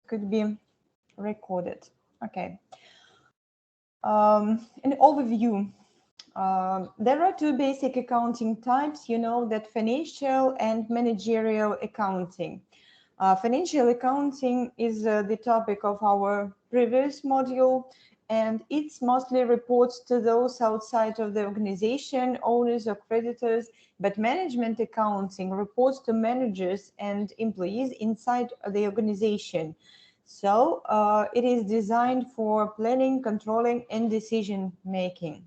could be recorded. Okay. An overview. There are two basic accounting types, you know, that financial and managerial accounting. Financial accounting is the topic of our previous module, and it's mostly reports to those outside of the organization, owners or creditors, but management accounting reports to managers and employees inside the organization. So it is designed for planning, controlling, and decision making.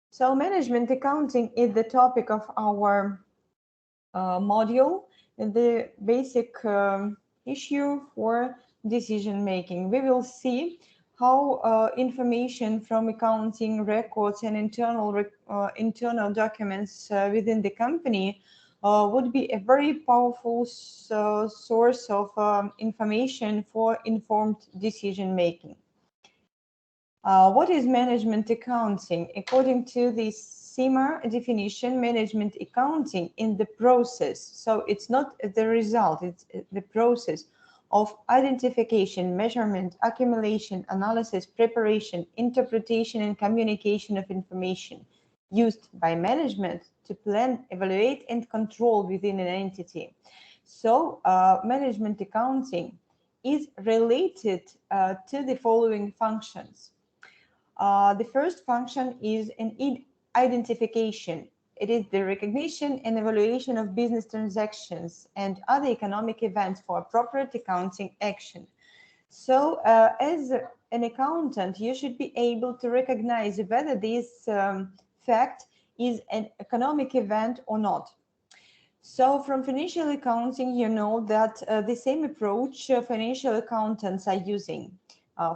So management accounting is the topic of our module, the basic issue for decision making. We will see how information from accounting records and internal documents within the company would be a very powerful source of information for informed decision making. What is management accounting? According to the CIMA definition, management accounting in the process. So it's not the result, it's the process of identification, measurement, accumulation, analysis, preparation, interpretation, and communication of information used by management to plan, evaluate, and control within an entity. So management accounting is related to the following functions. The first function is an identification. It is the recognition and evaluation of business transactions and other economic events for appropriate accounting action. So as an accountant, you should be able to recognize whether this fact is an economic event or not. So from financial accounting, you know that the same approach financial accountants are using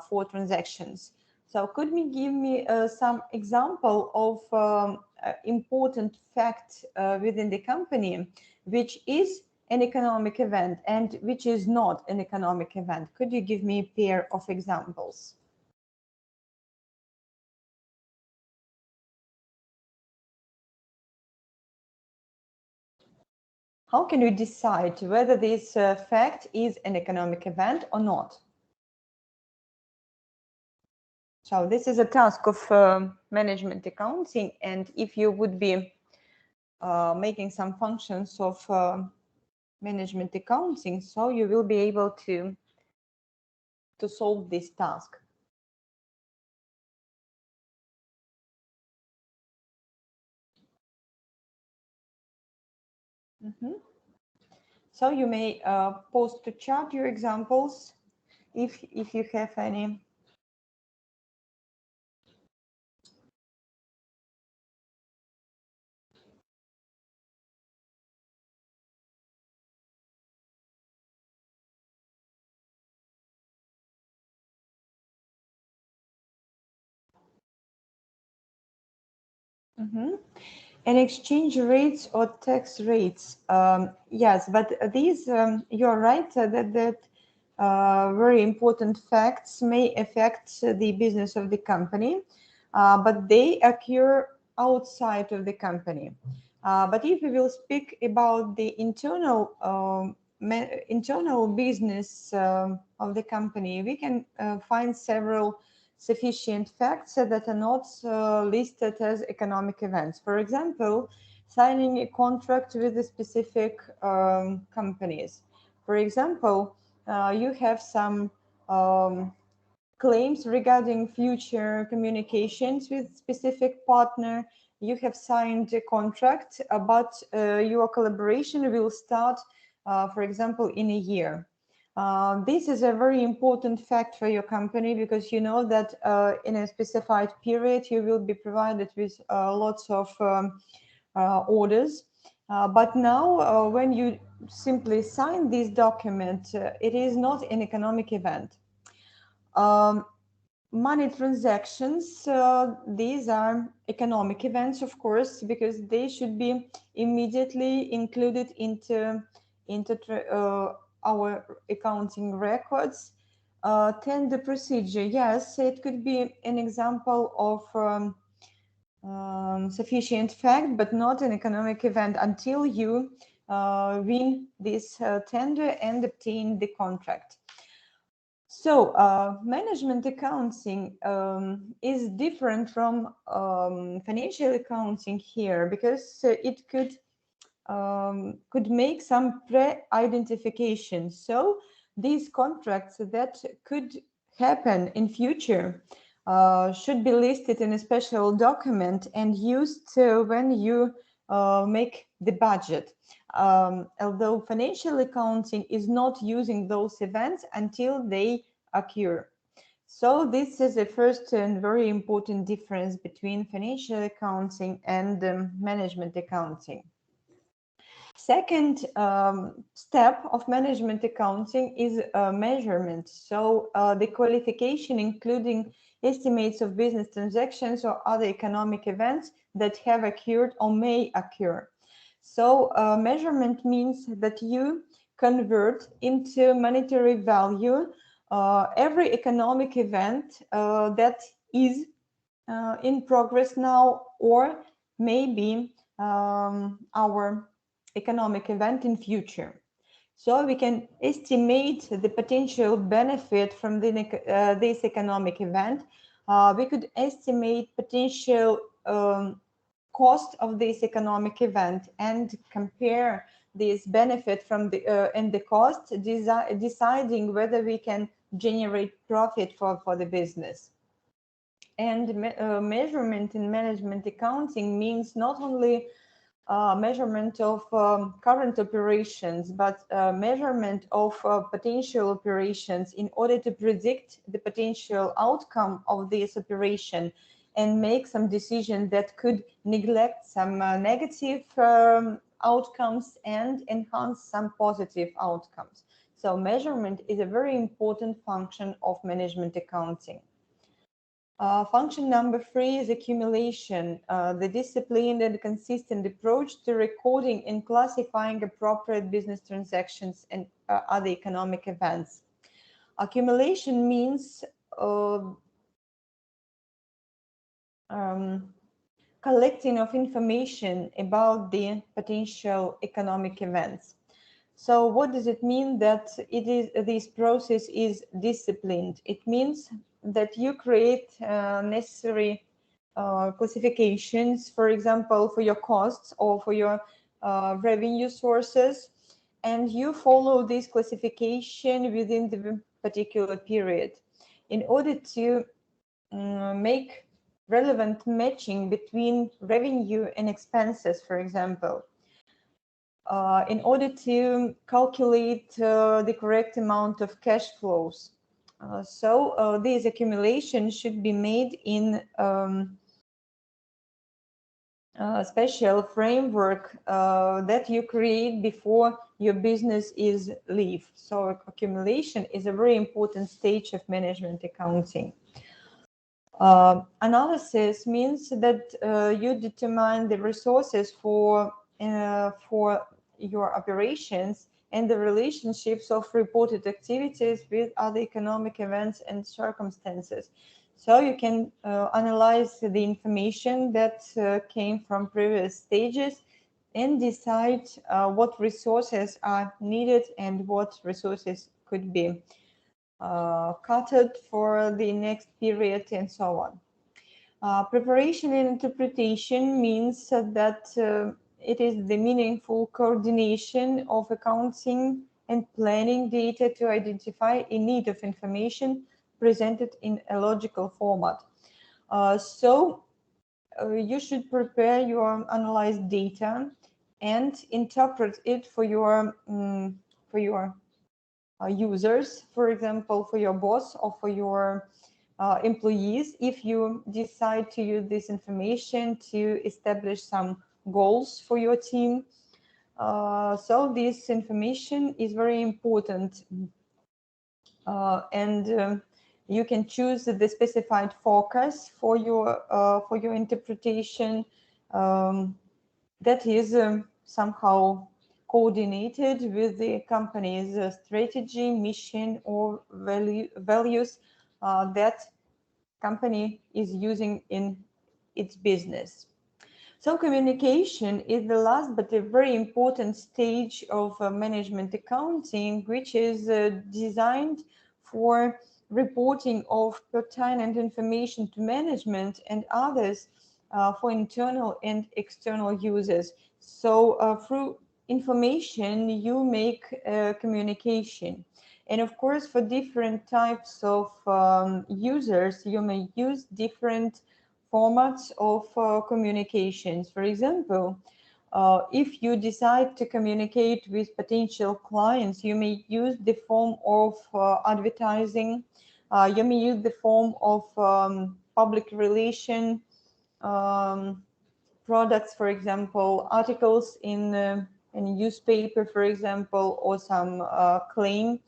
for transactions. So could you give me some example of important fact within the company, which is an economic event and which is not an economic event? Could you give me a pair of examples? How can you decide whether this fact is an economic event or not? So this is a task of management accounting, and if you would be making some functions of management accounting, so you will be able to solve this task. So you may post to chat your examples if you have any. And exchange rates or tax rates. Yes, but these, you're right, that very important facts may affect the business of the company, but they occur outside of the company. But if we will speak about the internal business of the company, we can find several sufficient facts that are not listed as economic events. For example, signing a contract with a specific companies. For example, you have some claims regarding future communications with specific partner. You have signed a contract, but your collaboration will start, for example, in a year. This is a very important fact for your company because you know that in a specified period you will be provided with lots of orders. But now when you simply sign this document, it is not an economic event. Money transactions, these are economic events, of course, because they should be immediately included into our accounting records. Tender procedure, yes, it could be an example of sufficient fact, but not an economic event until you win this tender and obtain the contract. So management accounting is different from financial accounting here because it could make some pre-identification. So these contracts that could happen in future should be listed in a special document and used when you make the budget. Although financial accounting is not using those events until they occur. So this is the first and very important difference between financial accounting and management accounting. Second step of management accounting is measurement. So the qualification including estimates of business transactions or other economic events that have occurred or may occur. So measurement means that you convert into monetary value every economic event that is in progress now or maybe our economic event in future. So we can estimate the potential benefit from this economic event. We could estimate potential cost of this economic event and compare this benefit from the and the cost, deciding whether we can generate profit for the business. And measurement in management accounting means not only measurement of current operations, but measurement of potential operations in order to predict the potential outcome of this operation and make some decision that could neglect some negative outcomes and enhance some positive outcomes. So measurement is a very important function of management accounting. Function number 3 is accumulation, the disciplined and consistent approach to recording and classifying appropriate business transactions and other economic events. Accumulation means collecting of information about the potential economic events. So what does it mean that this process is disciplined? It means that you create necessary classifications, for example, for your costs or for your revenue sources, and you follow this classification within the particular period in order to make relevant matching between revenue and expenses, for example. In order to calculate the correct amount of cash flows. So these accumulations should be made in a special framework that you create before your business is live. So accumulation is a very important stage of management accounting. Analysis means that you determine the resources for your operations and the relationships of reported activities with other economic events and circumstances. So you can analyze the information that came from previous stages and decide what resources are needed and what resources could be cut for the next period and so on. Preparation and interpretation means that it is the meaningful coordination of accounting and planning data to identify a need of information presented in a logical format. So you should prepare your analyzed data and interpret it for your users, for example, for your boss or for your employees, if you decide to use this information to establish some goals for your team. So this information is very important, and you can choose the specified focus for your interpretation that is somehow coordinated with the company's strategy, mission, or values that company is using in its business. So communication is the last but a very important stage of management accounting, which is designed for reporting of pertinent information to management and others for internal and external users. So through information, you make communication. And of course, for different types of users, you may use different formats of communications. For example, if you decide to communicate with potential clients, you may use the form of advertising, you may use the form of public relation products, for example, articles in a newspaper, for example, or some claim,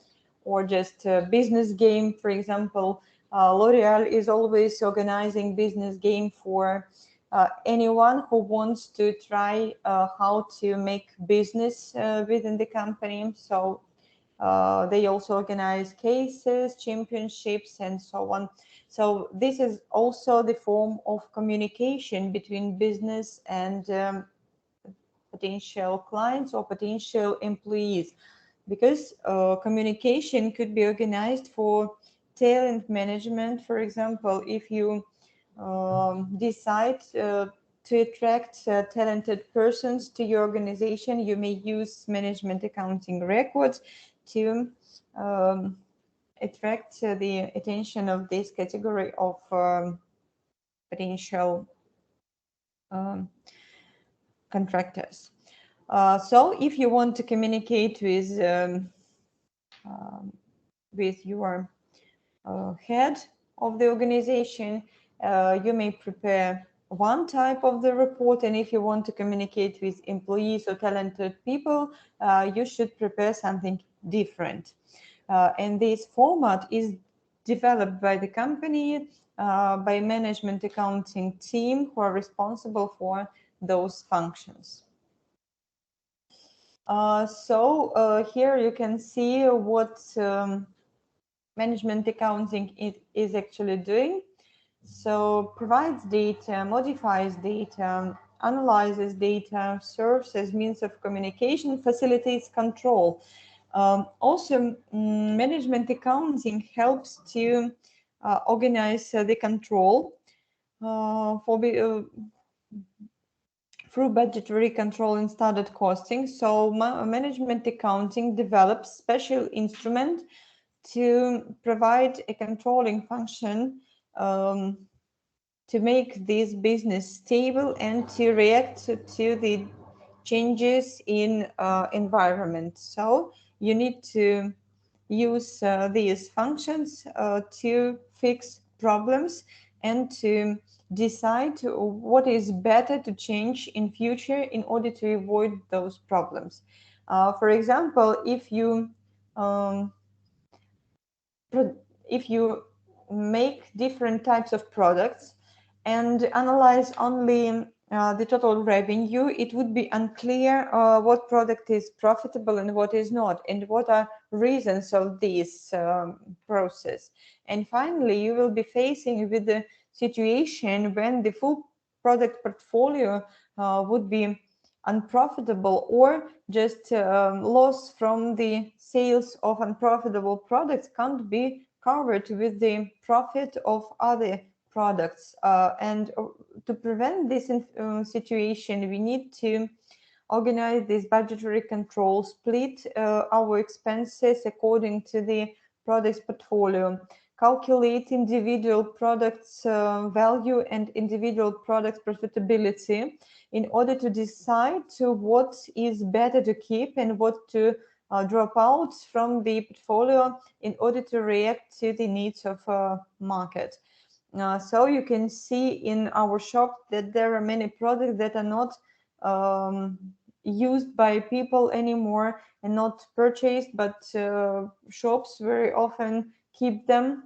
or just a business game, for example. L'Oreal is always organizing business game for anyone who wants to try how to make business within the company. So they also organize cases, championships, and so on. So this is also the form of communication between business and potential clients or potential employees, because communication could be organized for talent management. For example, if you decide to attract talented persons to your organization, you may use management accounting records to attract the attention of this category of potential contractors. So if you want to communicate with your head of the organization, you may prepare one type of the report, and if you want to communicate with employees or talented people, you should prepare something different. And this format is developed by the company, by management accounting team who are responsible for those functions. So here you can see what management accounting is actually doing. So provides data, modifies data, analyzes data, serves as means of communication, facilitates control. Also, management accounting helps to organize the control through budgetary control and standard costing. So management accounting develops special instrument to provide a controlling function to make this business stable and to react to the changes in environment. So you need to use these functions to fix problems and to decide what is better to change in future in order to avoid those problems. For example, if you make different types of products and analyze only the total revenue, it would be unclear what product is profitable and what is not, and what are reasons of this process. And finally, you will be facing with the situation when the full product portfolio would be unprofitable, or just loss from the sales of unprofitable products can't be covered with the profit of other products. And to prevent this situation, we need to organize this budgetary control, split our expenses according to the products portfolio, calculate individual products value and individual products profitability in order to decide what is better to keep and what to drop out from the portfolio in order to react to the needs of market. So you can see in our shop that there are many products that are not used by people anymore and not purchased, but shops very often keep them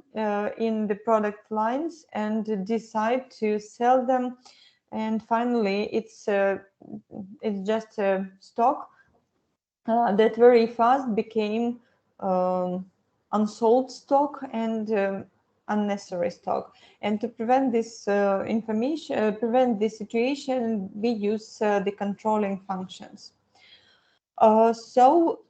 in the product lines and decide to sell them. And finally, it's just a stock that very fast became unsold stock and unnecessary stock. And to prevent this prevent this situation, we use the controlling functions. So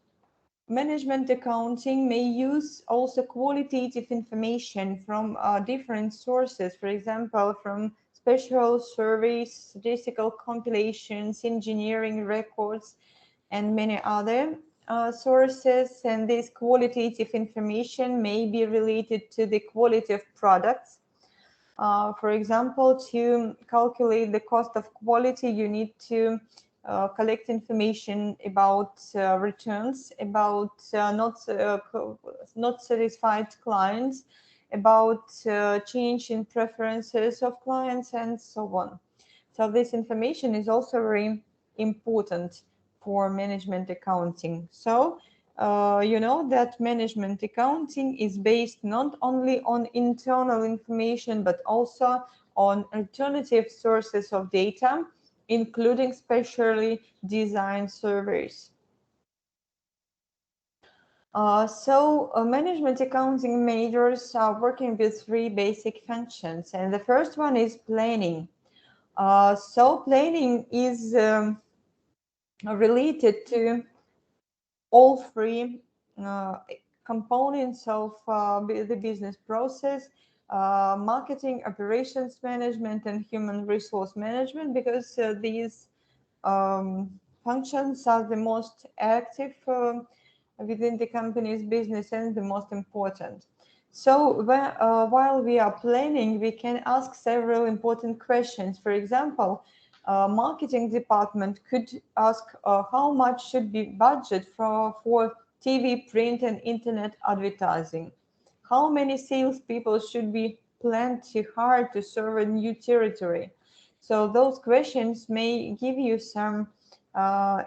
management accounting may use also qualitative information from different sources, for example, from special surveys, statistical compilations, engineering records, and many other sources. And this qualitative information may be related to the quality of products. For example, to calculate the cost of quality, you need to collect information about returns, about not satisfied clients, about change in preferences of clients, and so on. So this information is also very important for management accounting. So you know that management accounting is based not only on internal information, but also on alternative sources of data, including specially designed surveys. Management accounting managers are working with three basic functions, and the first one is planning. Planning is related to all three components of the business process: marketing, operations management, and human resource management, because these functions are the most active within the company's business and the most important. So while we are planning, we can ask several important questions. For example, marketing department could ask how much should be budget for TV, print, and internet advertising. How many salespeople should be planned to hire to serve a new territory? So those questions may give you some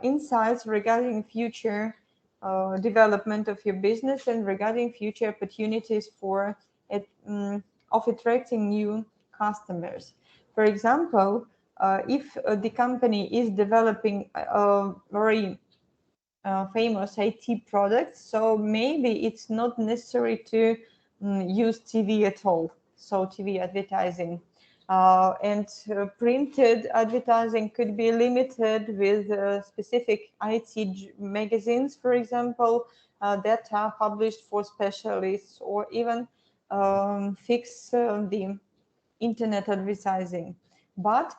insights regarding future development of your business and regarding future opportunities for of attracting new customers. For example, if the company is developing a very famous IT product, so maybe it's not necessary to use TV at all, so TV advertising. And printed advertising could be limited with specific IT magazines, for example, that are published for specialists, or even fix the internet advertising. But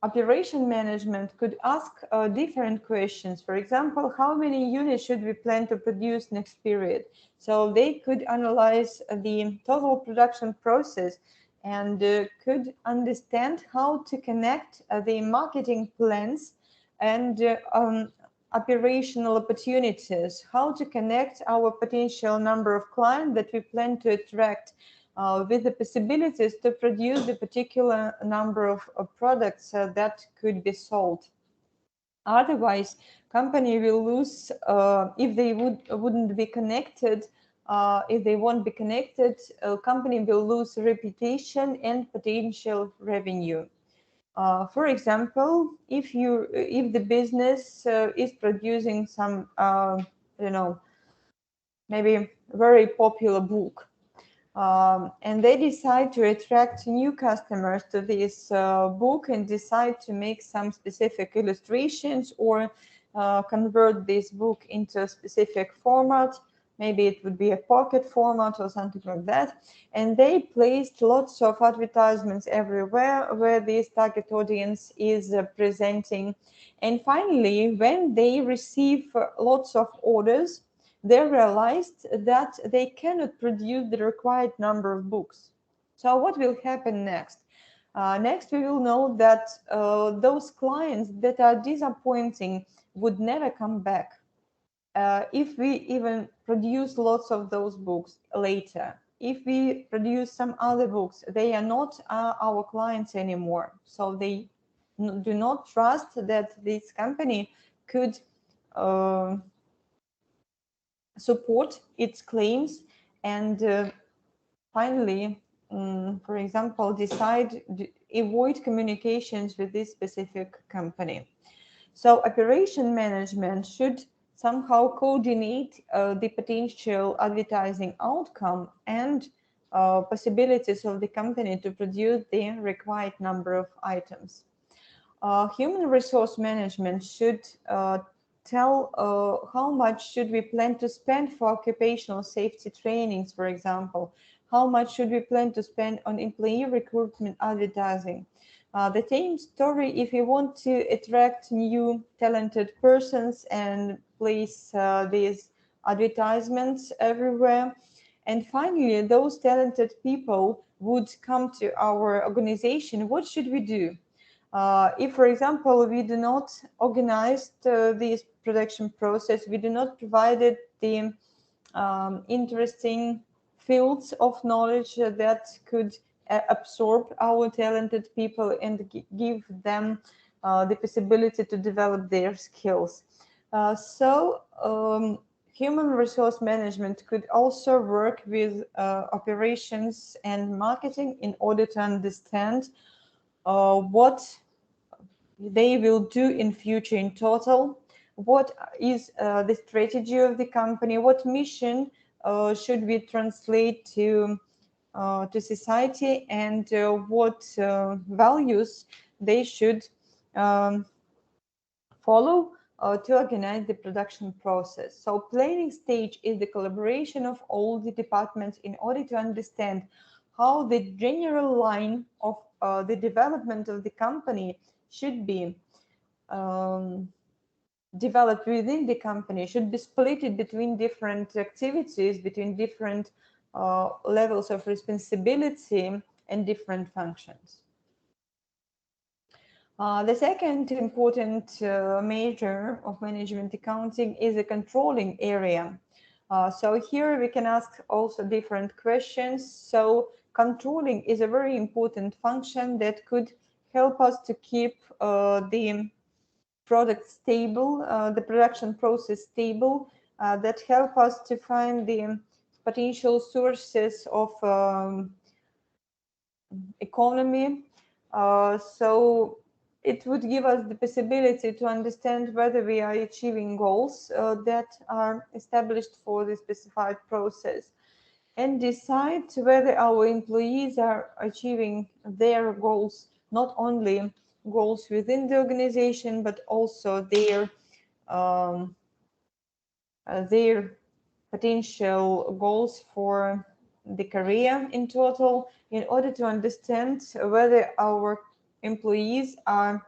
operation management could ask different questions. For example, how many units should we plan to produce next period? So they could analyze the total production process and could understand how to connect the marketing plans and operational opportunities, how to connect our potential number of clients that we plan to attract with the possibilities to produce the particular number of products that could be sold. Otherwise, company will lose if they wouldn't be connected. If they won't be connected, company will lose reputation and potential revenue. For example, if the business is producing some, maybe very popular book, and they decide to attract new customers to this book and decide to make some specific illustrations or convert this book into a specific format. Maybe it would be a pocket format or something like that. And they placed lots of advertisements everywhere where this target audience is presenting. And finally, when they receive lots of orders, they realized that they cannot produce the required number of books. So what will happen next? Next, we will know that those clients that are disappointing would never come back. If we even produce lots of those books later, if we produce some other books, they are not our clients anymore. So they do not trust that this company could support its claims, and finally, for example, avoid communications with this specific company. So operation management should somehow coordinate the potential advertising outcome and possibilities of the company to produce the required number of items. Human resource management should tell how much should we plan to spend for occupational safety trainings, for example. How much should we plan to spend on employee recruitment advertising? The same story if you want to attract new talented persons and place these advertisements everywhere. And finally, those talented people would come to our organization. What should we do? If, for example, we do not organize this production process, we do not provide the interesting fields of knowledge that could absorb our talented people and give them the possibility to develop their skills. Human resource management could also work with operations and marketing in order to understand what they will do in future in total, what is the strategy of the company, what mission should we translate to society, and what values they should follow to organize the production process. So planning stage is the collaboration of all the departments in order to understand how the general line of the development of the company should be developed within the company, should be split between different activities, between different levels of responsibility and different functions. The second important measure of management accounting is the controlling area. So here we can ask also different questions. So controlling is a very important function that could help us to keep the product stable, the production process stable, that help us to find the potential sources of economy. So it would give us the possibility to understand whether we are achieving goals that are established for the specified process, and decide whether our employees are achieving their goals, not only goals within the organization, but also their potential goals for the career in total, in order to understand whether our employees are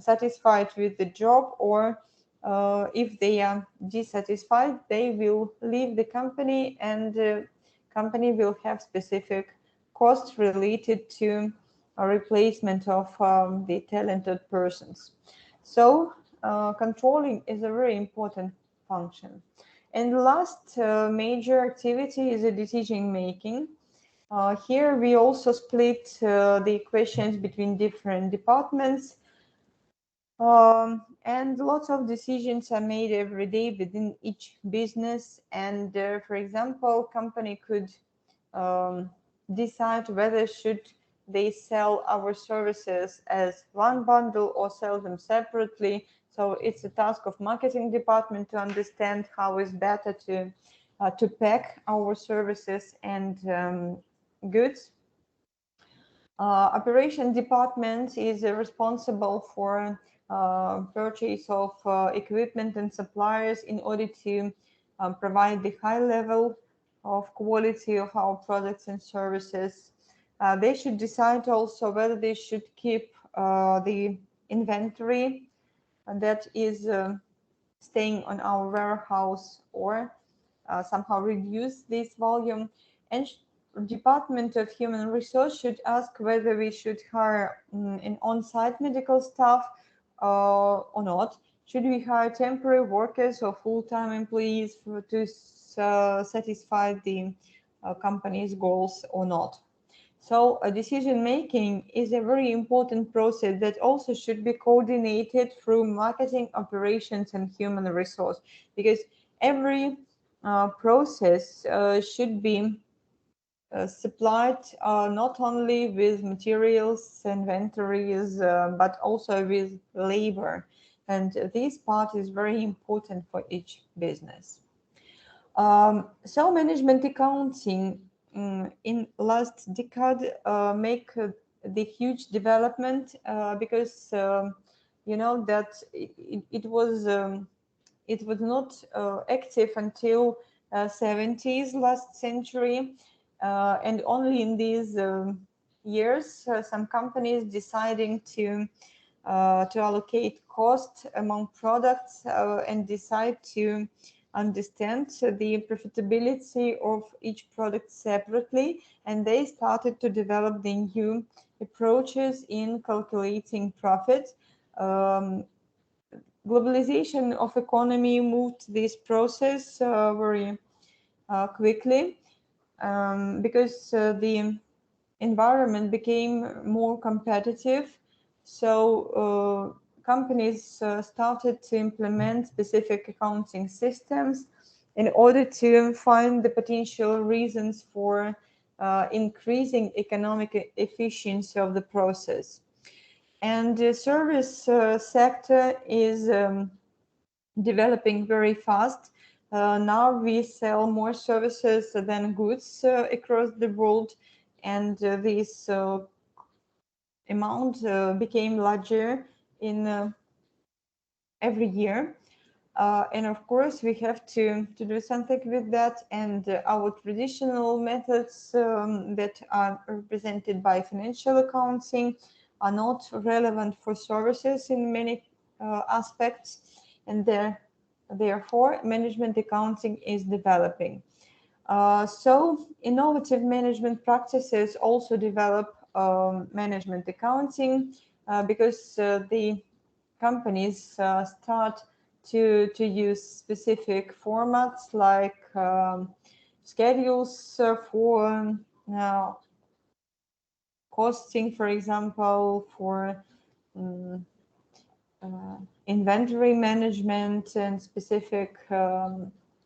satisfied with the job, or if they are dissatisfied, they will leave the company, and the company will have specific costs related to a replacement of the talented persons. So controlling is a very important function. And the last major activity is the decision making. Here we also split the questions between different departments, and lots of decisions are made every day within each business. And for example, company could decide whether should they sell our services as one bundle or sell them separately. So it's a task of marketing department to understand how is better to pack our services and goods. Operation department is responsible for purchase of equipment and suppliers in order to provide the high level of quality of our products and services. They should decide also whether they should keep the inventory that is staying on our warehouse, or somehow reduce this volume. And Department of Human Resource should ask whether we should hire an on-site medical staff or not. Should we hire temporary workers or full-time employees to satisfy the company's goals or not? So decision making is a very important process that also should be coordinated through marketing, operations, and human resource, because every process should be supplied not only with materials, inventories, but also with labor. And this part is very important for each business. So management accounting in last decade make the huge development because you know that it was it was not active until 70s last century, and only in these years some companies deciding to allocate cost among products and decide to understand the profitability of each product separately, and they started to develop the new approaches in calculating profit. Globalization of economy moved this process very quickly because the environment became more competitive. So companies started to implement specific accounting systems in order to find the potential reasons for increasing economic efficiency of the process. And the service sector is developing very fast. Now we sell more services than goods across the world, and this amount became larger in every year. And of course, we have to do something with that. And our traditional methods that are represented by financial accounting are not relevant for services in many aspects. And therefore, management accounting is developing. So innovative management practices also develop management accounting because the companies start to use specific formats like schedules for costing, for example, for inventory management, and specific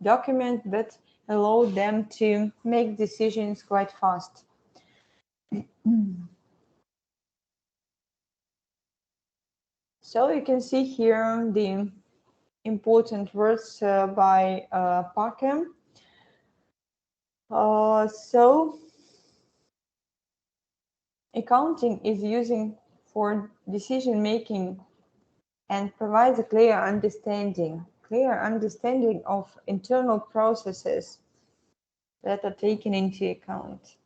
documents that allow them to make decisions quite fast. So you can see here the important words by Parker. So accounting is using for decision making and provides a clear understanding of internal processes that are taken into account.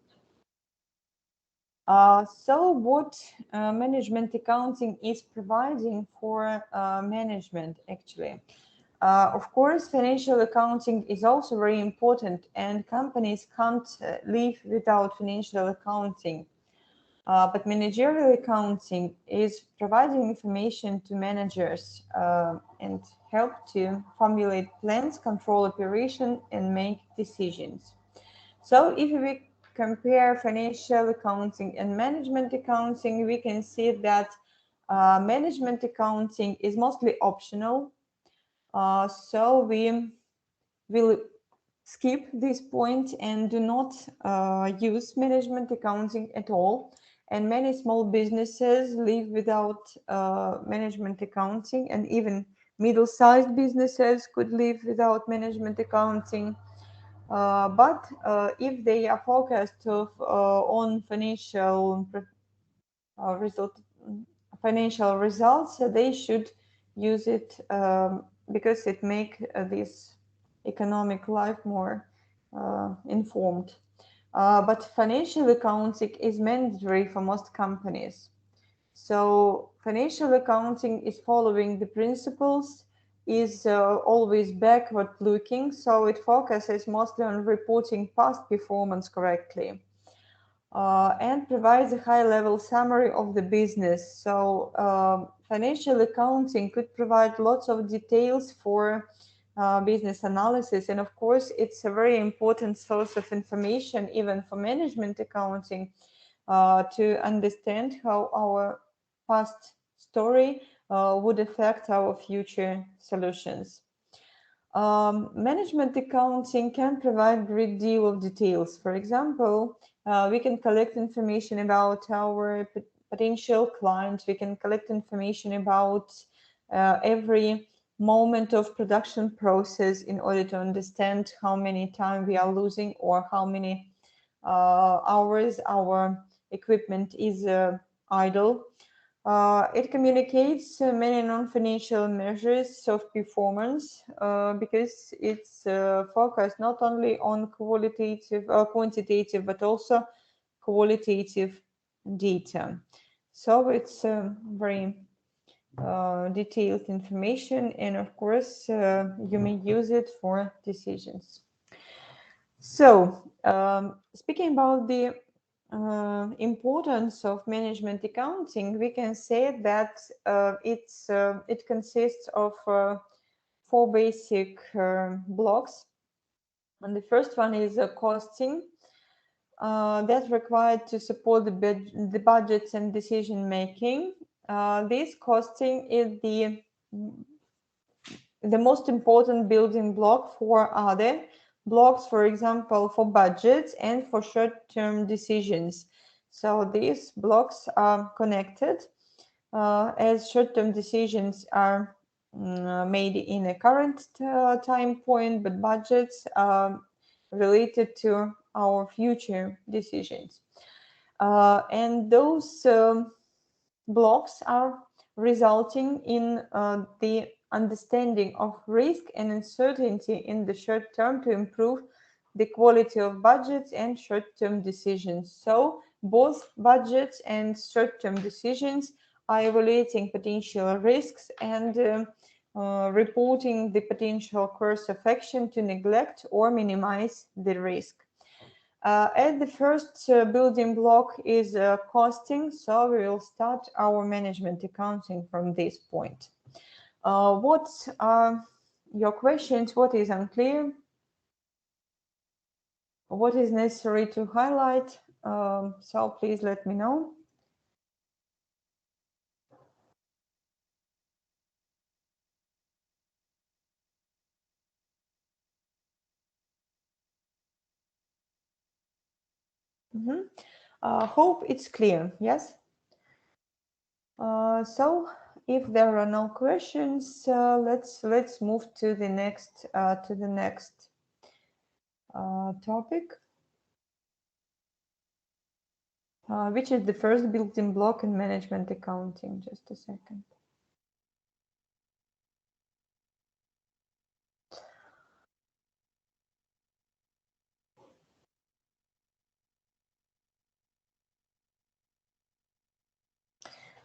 So what management accounting is providing for management actually? Of course, financial accounting is also very important, and companies can't live without financial accounting. But managerial accounting is providing information to managers and help to formulate plans, control operation, and make decisions. So if we compare financial accounting and management accounting, we can see that management accounting is mostly optional. So we will skip this point and do not use management accounting at all. And many small businesses live without management accounting, and even middle-sized businesses could live without management accounting. But if they are focused on financial results, they should use it because it makes this economic life more informed. But financial accounting is mandatory for most companies. So financial accounting is following the principles, is always backward looking, so it focuses mostly on reporting past performance correctly. And provides a high-level summary of the business. So financial accounting could provide lots of details for business analysis, and of course it's a very important source of information even for management accounting to understand how our past story would affect our future solutions. Management accounting can provide a great deal of details. For example, we can collect information about our potential clients. We can collect information about every moment of production process in order to understand how many time we are losing or how many hours our equipment is idle. It communicates many non-financial measures of performance because it's focused not only on qualitative or quantitative, but also qualitative data. So it's very detailed information, and of course, you may use it for decisions. So, speaking about the importance of management accounting, we can say that it consists of four basic blocks. And the first one is costing. That's required to support the budgets and decision making. This costing is the most important building block for other blocks, for example, for budgets and for short-term decisions. So these blocks are connected as short-term decisions are made in a current time point, but budgets are related to our future decisions. And those blocks are resulting in the understanding of risk and uncertainty in the short term to improve the quality of budgets and short-term decisions. So both budgets and short-term decisions are evaluating potential risks and reporting the potential course of action to neglect or minimize the risk. And the first building block is costing, so we will start our management accounting from this point. What are your questions? What is unclear? What is necessary to highlight? So please let me know. Hope it's clear. Yes. So if there are no questions, let's move to the next topic. Which is the first building block in management accounting? Just a second.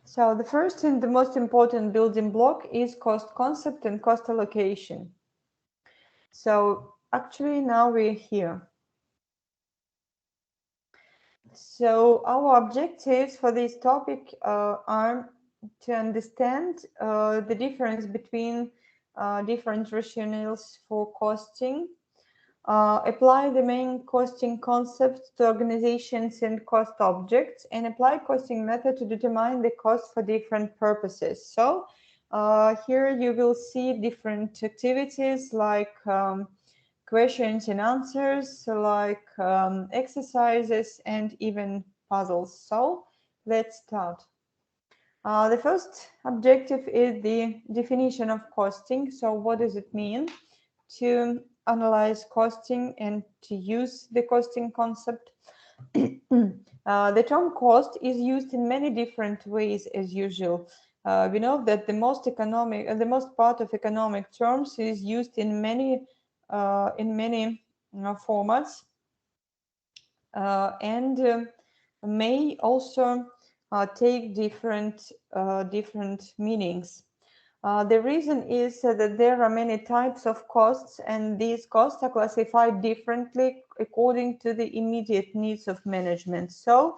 So the first and the most important building block is cost concept and cost allocation. So actually now we're here. So our objectives for this topic are to understand the difference between different rationales for costing, apply the main costing concepts to organizations and cost objects, and apply costing method to determine the cost for different purposes. So here you will see different activities like questions and answers, like exercises and even puzzles. So let's start. The first objective is the definition of costing. So what does it mean to analyze costing and to use the costing concept? The term cost is used in many different ways as usual. We know that the most part of economic terms is used in many formats and may also take different meanings. The reason is that there are many types of costs, and these costs are classified differently according to the immediate needs of management. So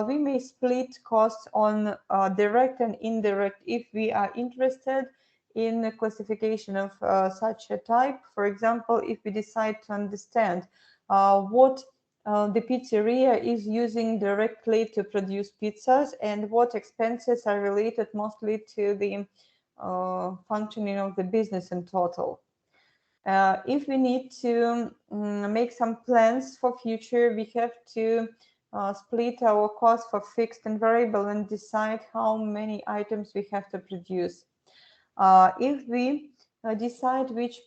we may split costs on direct and indirect if we are interested in the classification of such a type. For example, if we decide to understand what the pizzeria is using directly to produce pizzas and what expenses are related mostly to the functioning of the business in total. If we need to make some plans for future, we have to split our costs for fixed and variable and decide how many items we have to produce. If we decide which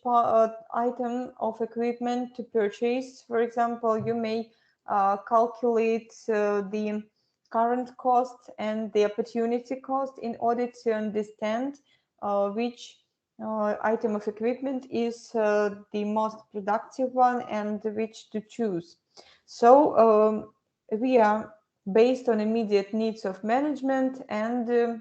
item of equipment to purchase, for example, you may calculate the current cost and the opportunity cost in order to understand which item of equipment is the most productive one and which to choose. So we are based on immediate needs of management and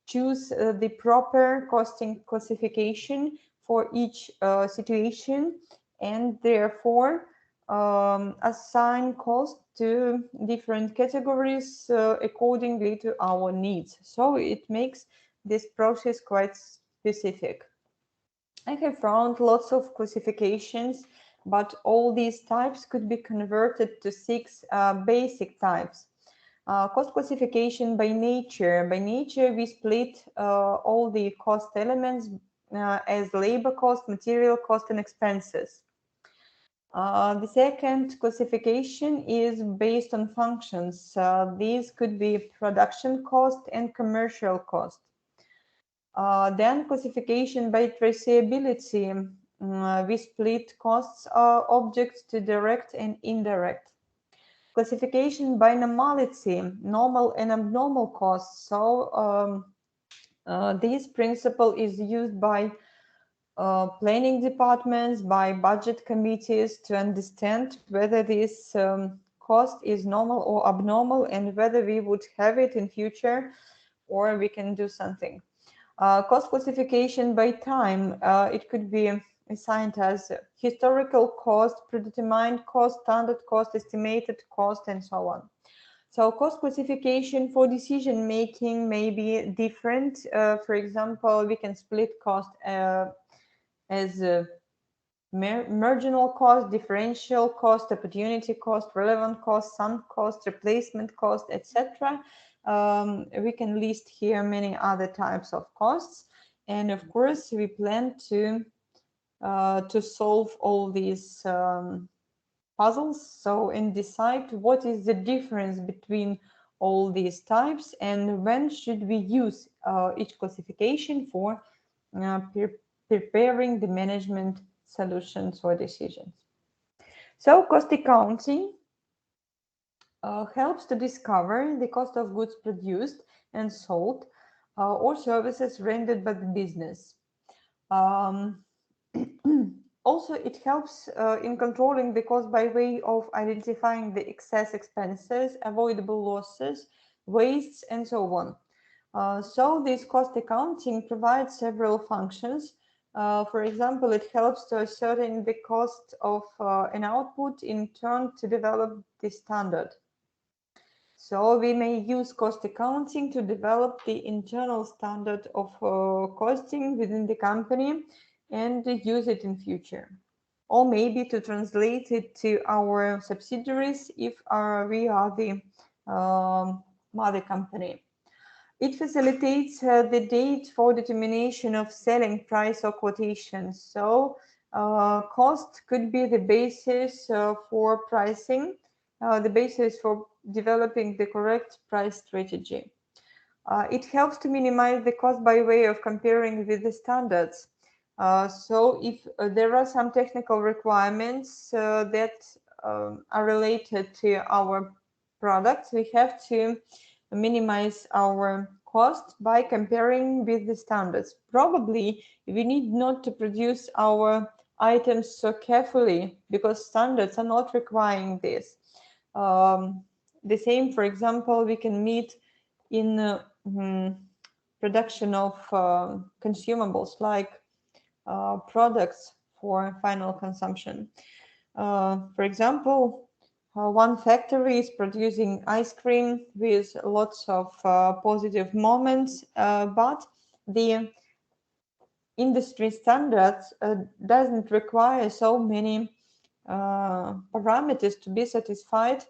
choose the proper costing classification for each situation, and therefore assign cost to different categories accordingly to our needs. So it makes this process quite specific. I have found lots of classifications, but all these types could be converted to 6 basic types. Cost classification by nature. By nature, we split all the cost elements as labor cost, material cost, and expenses. The second classification is based on functions. These could be production cost and commercial cost. Then classification by traceability. We split costs objects to direct and indirect. Classification by normality, normal and abnormal costs. So this principle is used by planning departments, by budget committees to understand whether this cost is normal or abnormal and whether we would have it in future or we can do something. Cost classification by time. It could be assigned as historical cost, predetermined cost, standard cost, estimated cost, and so on. So cost classification for decision making may be different. For example, we can split cost as marginal cost, differential cost, opportunity cost, relevant cost, sunk cost, replacement cost, etc. We can list here many other types of costs, and of course we plan to solve all these puzzles, so and decide what is the difference between all these types and when should we use each classification for preparing the management solutions or decisions. So cost accounting helps to discover the cost of goods produced and sold or services rendered by the business. Also, it helps in controlling the cost by way of identifying the excess expenses, avoidable losses, wastes, and so on. So this cost accounting provides several functions. For example, it helps to ascertain the cost of an output, in turn to develop the standard. So we may use cost accounting to develop the internal standard of costing within the company and use it in future. Or maybe to translate it to our subsidiaries if we are the mother company. It facilitates the date for determination of selling price or quotation. So cost could be the basis for pricing, the basis for developing the correct price strategy. It helps to minimize the cost by way of comparing with the standards. So if there are some technical requirements that are related to our products, we have to minimize our cost by comparing with the standards. Probably we need not to produce our items so carefully because standards are not requiring this. The same, for example, we can meet in production of consumables like products for final consumption. For example, one factory is producing ice cream with lots of positive moments, but the industry standards doesn't require so many parameters to be satisfied.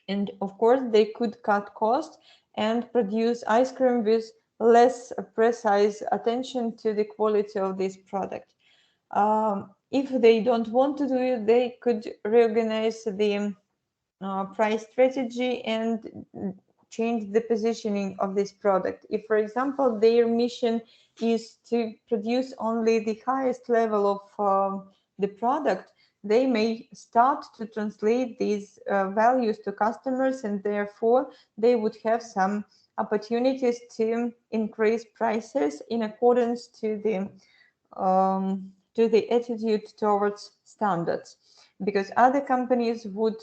And of course, they could cut costs and produce ice cream with less precise attention to the quality of this product. If they don't want to do it, they could reorganize the price strategy and change the positioning of this product. If, for example, their mission is to produce only the highest level of the product, they may start to translate these values to customers, and therefore they would have some opportunities to increase prices in accordance to the attitude towards standards, because other companies would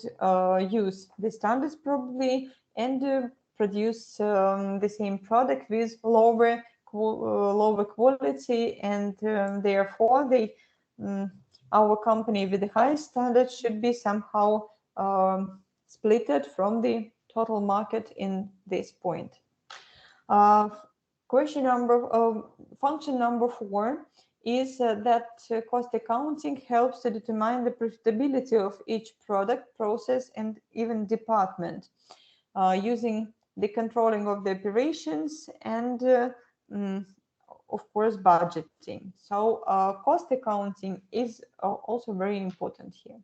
use the standards probably and produce the same product with lower quality, and therefore our company with the highest standards should be somehow splitted from the total market in this point. Function number 4 is that cost accounting helps to determine the profitability of each product, process, and even department, using the controlling of the operations and of course budgeting. So cost accounting is also very important here.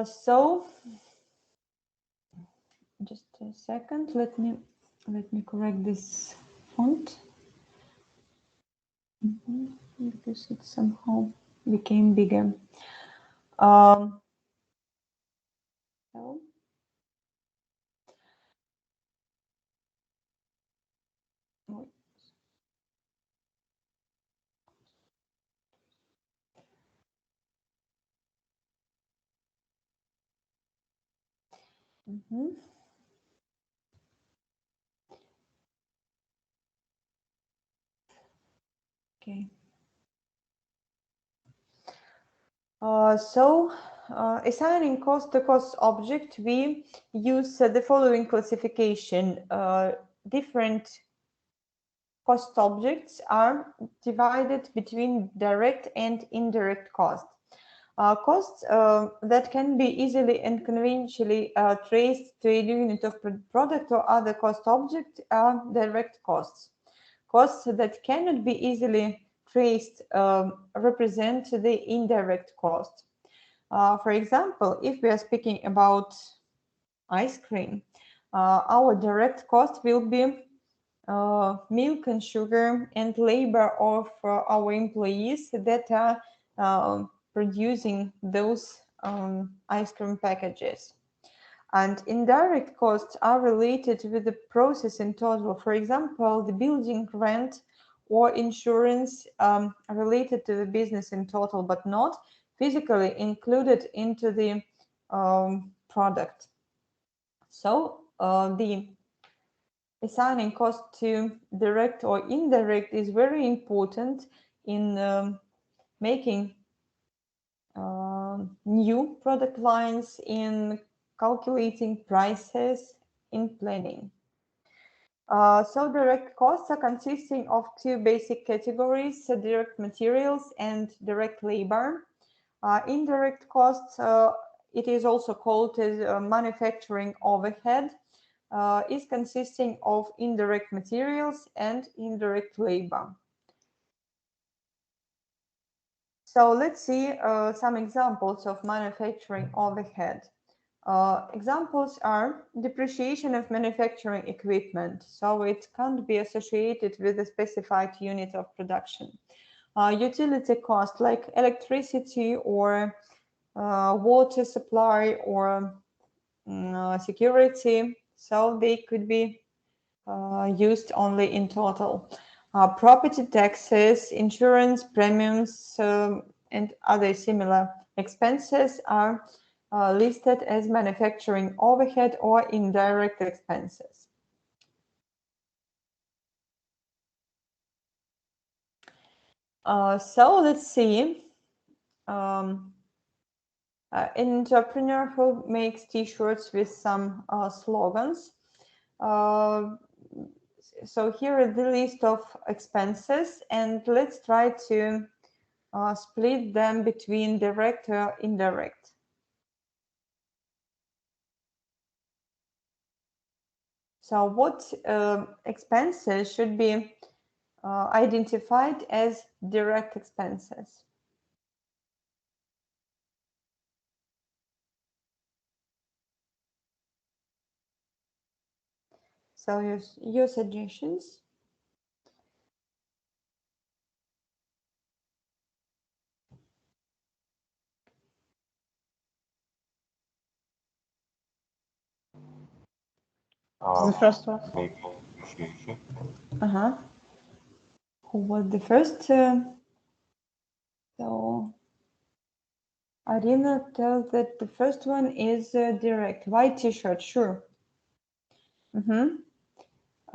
So just a second, let me correct this font because it somehow became bigger. So okay. Assigning cost to cost object, we use the following classification. Different cost objects are divided between direct and indirect costs. Costs that can be easily and conveniently traced to a unit of product or other cost object are direct costs. Costs that cannot be easily traced represent the indirect cost. For example, if we are speaking about ice cream, our direct cost will be milk and sugar and labor of our employees that are producing those ice cream packages. And indirect costs are related with the process in total. For example, the building rent or insurance are related to the business in total, but not physically included into the product. So the assigning cost to direct or indirect is very important in making new product lines, in calculating prices, in planning. So direct costs are consisting of two basic categories, direct materials and direct labor. Indirect costs, it is also called as manufacturing overhead, is consisting of indirect materials and indirect labor. So let's see some examples of manufacturing overhead. Examples are depreciation of manufacturing equipment, so it can't be associated with a specified unit of production. Utility cost like electricity or water supply or security, so they could be used only in total. Property taxes, insurance premiums, and other similar expenses are listed as manufacturing overhead or indirect expenses. So let's see. An entrepreneur who makes t-shirts with some slogans. So here is the list of expenses, and let's try to split them between direct or indirect. So what expenses should be identified as direct expenses? So your suggestions? The first one. Maybe depreciation. Who was the first? So Arina tells that the first one is direct. White T-shirt, sure.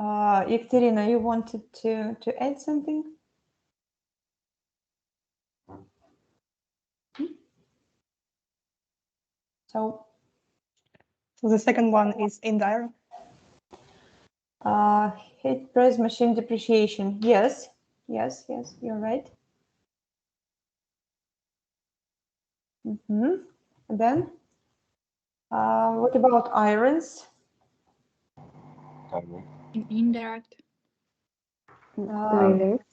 Ekaterina, you wanted to add something? So the second one is indirect. Heat press machine depreciation. Yes, you're right. And then, what about irons? Direct. Indirect. Direct.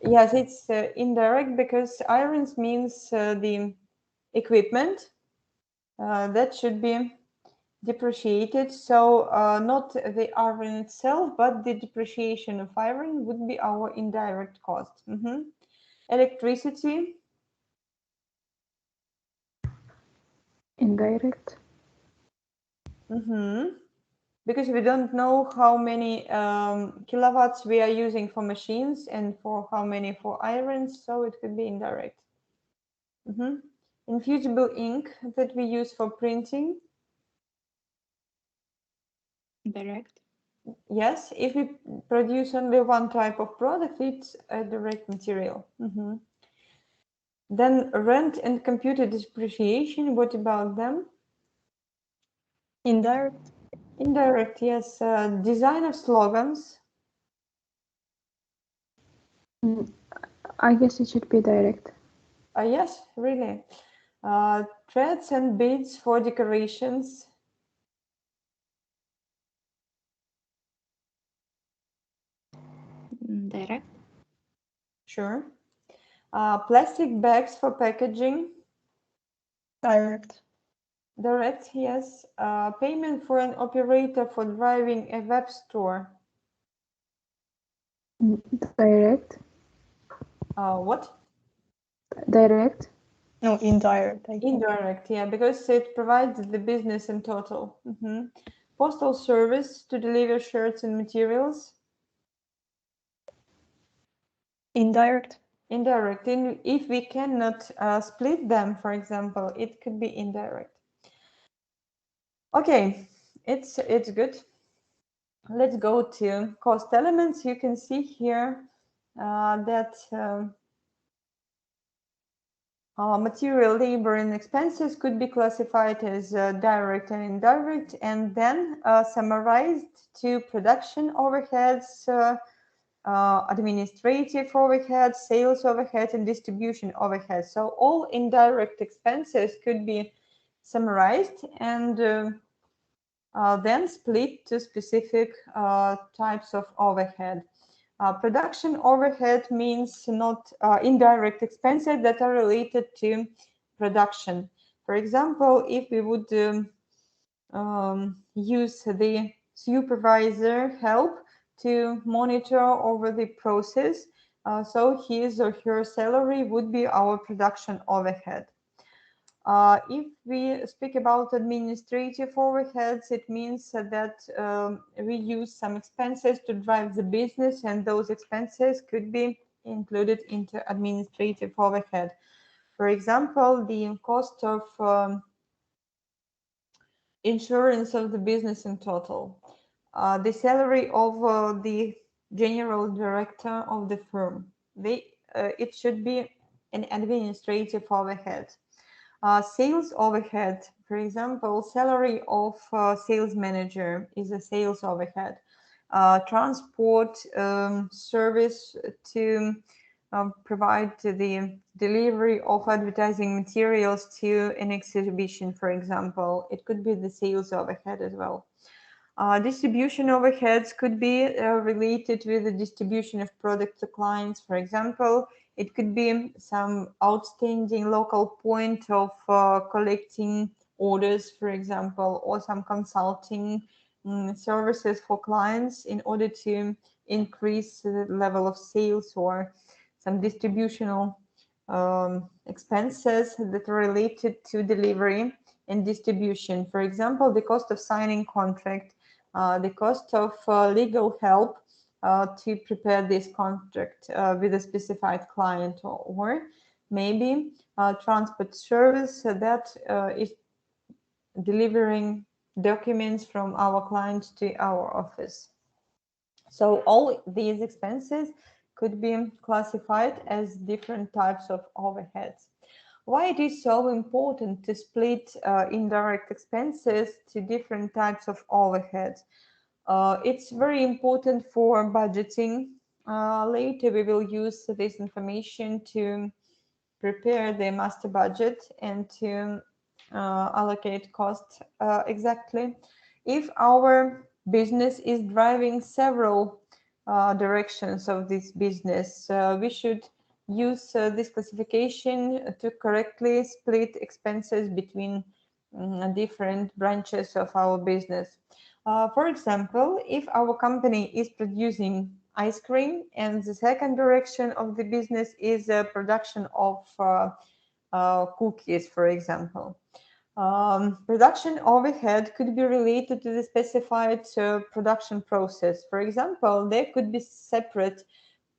Yes, it's indirect because irons means the equipment that should be depreciated. So not the iron itself, but the depreciation of iron would be our indirect cost. Electricity. Indirect. Because we don't know how many kilowatts we are using for machines and for how many for irons, so it could be indirect. Infusible ink that we use for printing. Direct. Yes, if we produce only one type of product, it's a direct material. Then rent and computer depreciation, what about them? Indirect. Indirect, yes. Design of slogans. I guess it should be direct. Yes, really. Threads and beads for decorations. Direct. Sure. Plastic bags for packaging. Direct. Direct, yes. Payment for an operator for driving a web store. Direct. What? Direct. No, indirect. I think. Indirect, yeah, because it provides the business in total. Postal service to deliver shirts and materials. Indirect. Indirect. If we cannot split them, for example, it could be indirect. Okay, it's good. Let's go to cost elements. You can see here that material, labor, and expenses could be classified as direct and indirect, and then summarized to production overheads, administrative overhead, sales overhead, and distribution overhead. So all indirect expenses could be summarized and then split to specific types of overhead. Production overhead means not indirect expenses that are related to production. For example, if we would use the supervisor help to monitor over the process, so his or her salary would be our production overhead. If we speak about administrative overheads, it means that we use some expenses to drive the business, and those expenses could be included into administrative overhead. For example, the cost of insurance of the business in total, the salary of the general director of the firm. It should be an administrative overhead. Sales overhead, for example, salary of sales manager is a sales overhead. Transport service to provide the delivery of advertising materials to an exhibition, for example. It could be the sales overhead as well. Distribution overheads could be related with the distribution of products to clients. For example, it could be some outstanding local point of collecting orders, for example, or some consulting services for clients in order to increase the level of sales, or some distributional expenses that are related to delivery and distribution. For example, the cost of signing contract, the cost of legal help to prepare this contract with a specified client, or maybe transport service that is delivering documents from our client to our office. So all these expenses could be classified as different types of overheads. Why it is so important to split indirect expenses to different types of overheads? It's very important for budgeting. Later we will use this information to prepare the master budget and to allocate costs exactly. If our business is driving several directions of this business, we should use this classification to correctly split expenses between different branches of our business. For example, if our company is producing ice cream and the second direction of the business is production of cookies, for example. Production overhead could be related to the specified production process. For example, there could be separate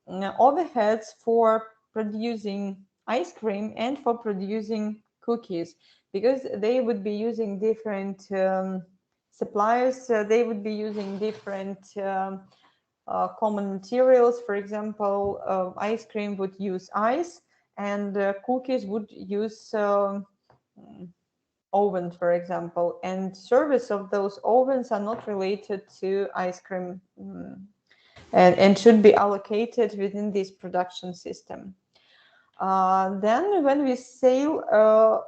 overheads for producing ice cream and for producing cookies, because they would be using different suppliers, they would be using different common materials. For example, ice cream would use ice, and cookies would use ovens, for example, and service of those ovens are not related to ice cream and should be allocated within this production system. Then when we sell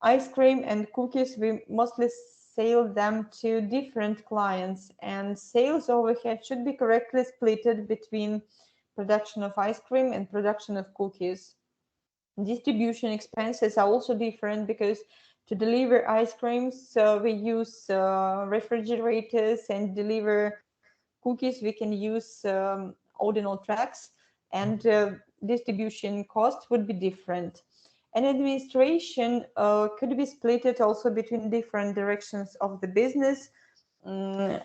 ice cream and cookies, we mostly sell them to different clients, and sales overhead should be correctly split between production of ice cream and production of cookies. Distribution expenses are also different, because to deliver ice creams we use refrigerators, and deliver cookies we can use ordinal tracks, and distribution cost would be different. And administration could be split also between different directions of the business and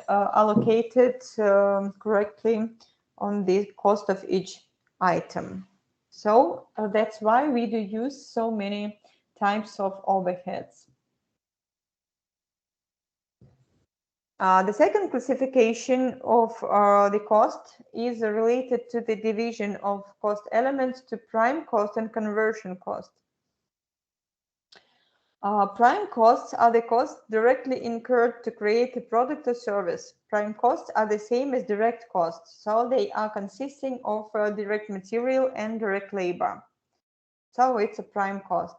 allocated correctly on the cost of each item. So that's why we do use so many types of overheads. The second classification of the cost is related to the division of cost elements to prime cost and conversion cost. Prime costs are the costs directly incurred to create a product or service. Prime costs are the same as direct costs, so they are consisting of direct material and direct labor. So it's a prime cost.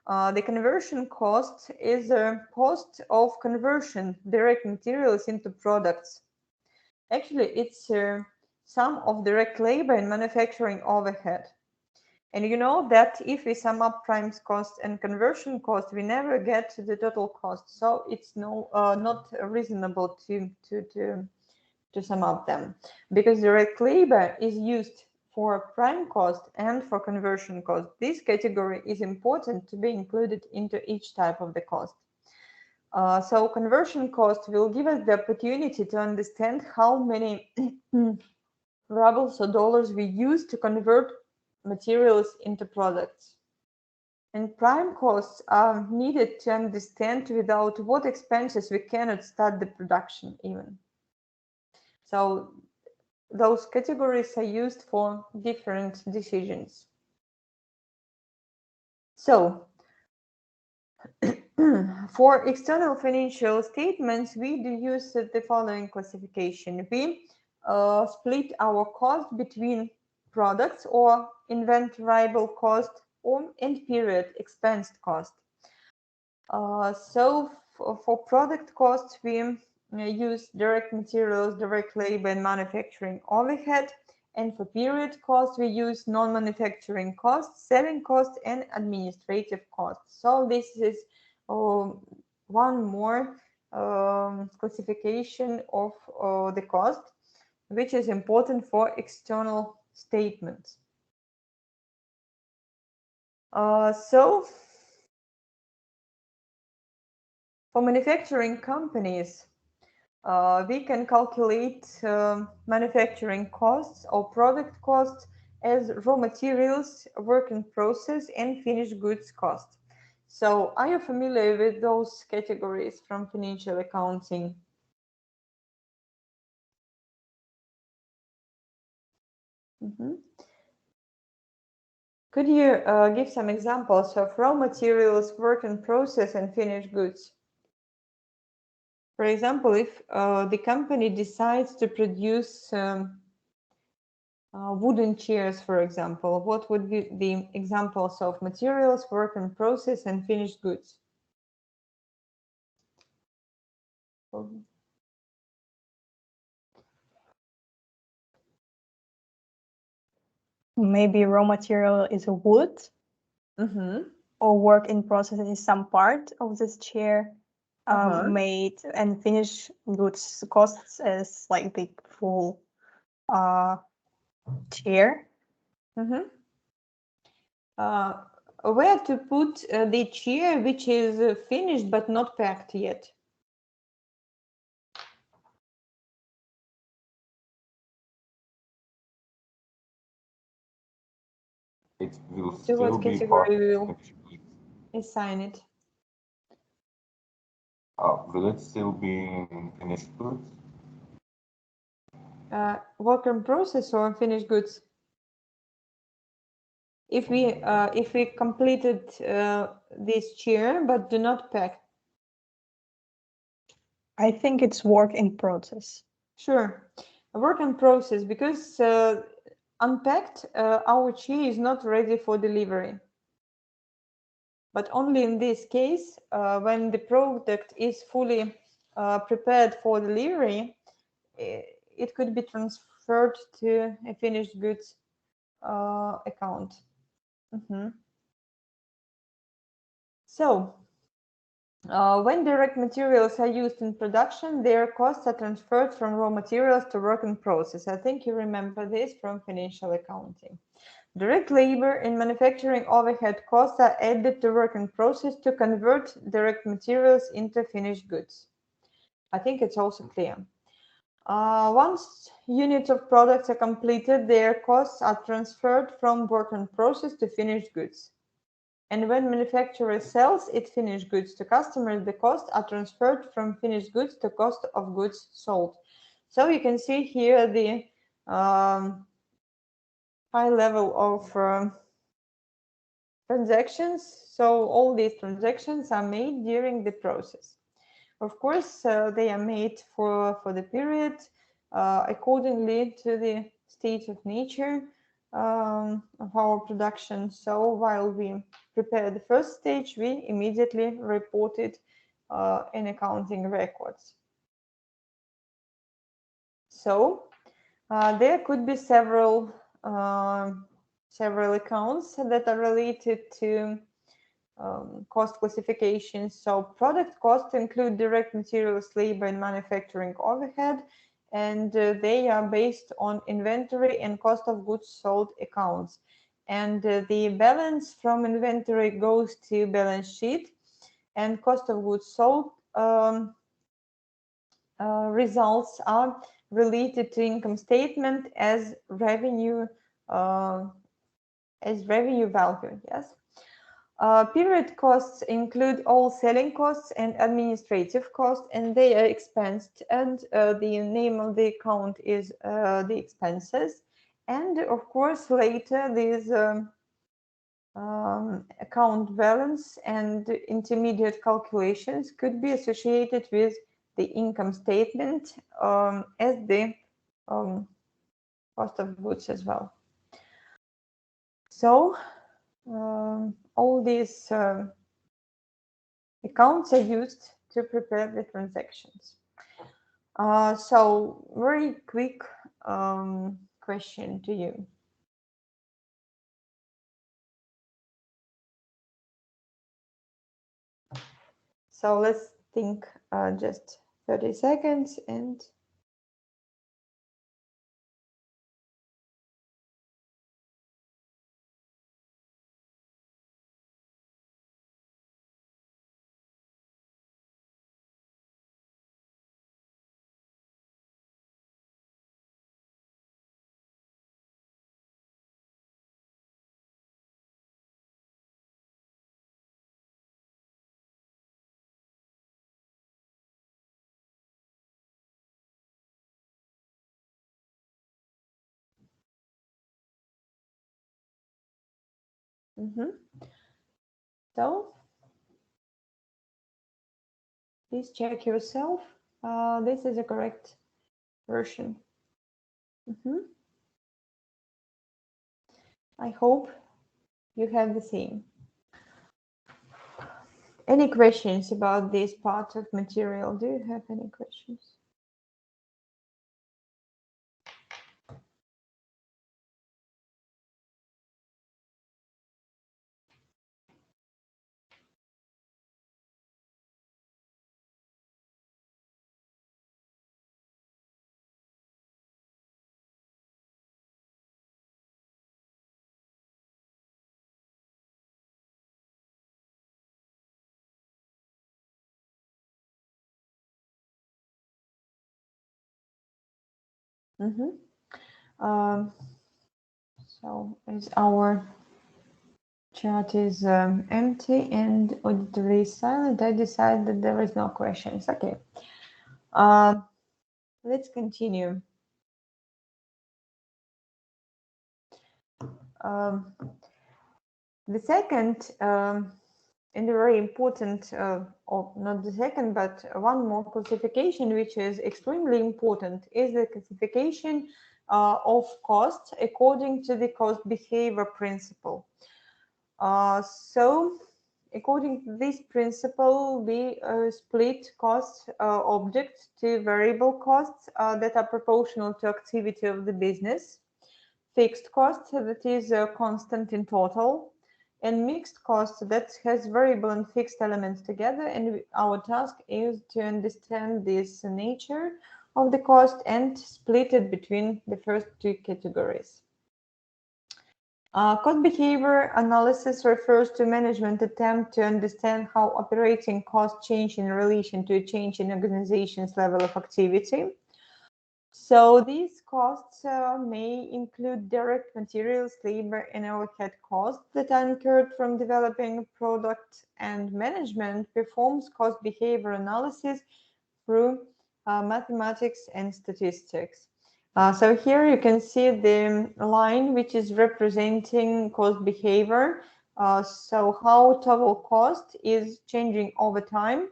The conversion cost is a cost of conversion direct materials into products. Actually, it's sum of direct labor and manufacturing overhead. And you know that if we sum up prime cost and conversion cost, we never get to the total cost. So it's not reasonable to sum up them, because direct labor is used for prime cost and for conversion cost. This category is important to be included into each type of the cost. So conversion cost will give us the opportunity to understand how many rubles or dollars we use to convert materials into products. And prime costs are needed to understand without what expenses we cannot start the production even. So those categories are used for different decisions. So for external financial statements, we do use the following classification. We split our cost between products or inventoriable cost and period expensed cost. So for product costs, we use direct materials, direct labor, and manufacturing overhead. And for period costs, we use non-manufacturing costs, selling costs, and administrative costs. So this is one more classification of the cost, which is important for external statements. So For manufacturing companies, we can calculate manufacturing costs or product costs as raw materials, work in process, and finished goods cost. So are you familiar with those categories from financial accounting? Could you give some examples of raw materials, work in process, and finished goods? For example, if the company decides to produce wooden chairs, for example, what would be the examples of materials, work in process, and finished goods? Maybe raw material is a wood, or work in process is some part of this chair made, and finished goods costs as like the full chair. Where to put the chair which is finished but not packed yet? It will To still what be part category we of will finished goods. assign it? Will it still be in finished goods? Work in process or finished goods? If we completed this chair but do not pack. I think it's work in process. Sure, a work in process, because unpacked, our chair is not ready for delivery. But only in this case, when the product is fully prepared for delivery, it could be transferred to a finished goods account. So, when direct materials are used in production, their costs are transferred from raw materials to work in process. I think you remember this from financial accounting. Direct labor and manufacturing overhead costs are added to work in process to convert direct materials into finished goods. I think it's also clear. Once units of products are completed, their costs are transferred from work in process to finished goods. And when manufacturer sells its finished goods to customers, the costs are transferred from finished goods to cost of goods sold. So you can see here the high level of transactions. So all these transactions are made during the process. Of course, they are made for the period accordingly to the state of nature of our production. So while we prepare the first stage, we immediately report it in accounting records. So there could be several accounts that are related to cost classifications. So product costs include direct materials, labor, and manufacturing overhead, and they are based on inventory and cost of goods sold accounts. And the balance from inventory goes to balance sheet, and cost of goods sold results are related to income statement as revenue value. Yes. Period costs include all selling costs and administrative costs, and they are expensed, and the name of the account is the expenses. And of course, later these account balance and intermediate calculations could be associated with the income statement as the cost of goods as well. So all these accounts are used to prepare the transactions. So very quick question to you. So let's think just 30 seconds and So please check yourself. This is a correct version. I hope you have the same. Any questions about this part of material? Do you have any questions? So as our chat is empty and auditory is silent, I decide that there is no questions. Okay. Let's continue. The second and a very important, or not the second, but one more classification, which is extremely important, is the classification of costs according to the cost behavior principle. So according to this principle, we split cost objects to variable costs that are proportional to activity of the business, fixed cost that is constant in total, and mixed cost that has variable and fixed elements together. And our task is to understand this nature of the cost and split it between the first two categories. Cost behavior analysis refers to management attempt to understand how operating costs change in relation to a change in organization's level of activity. So these costs may include direct materials, labor, and overhead costs that are incurred from developing a product, and management performs cost behavior analysis through mathematics and statistics. So here you can see the line which is representing cost behavior. So how total cost is changing over time.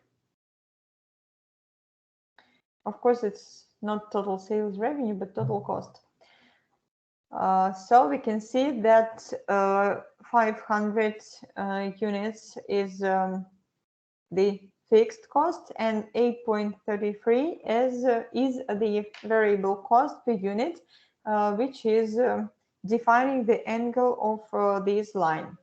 Of course, it's not total sales revenue, but total cost. So we can see that 500 units is the fixed cost, and 8.33 is the variable cost per unit, which is defining the angle of this line.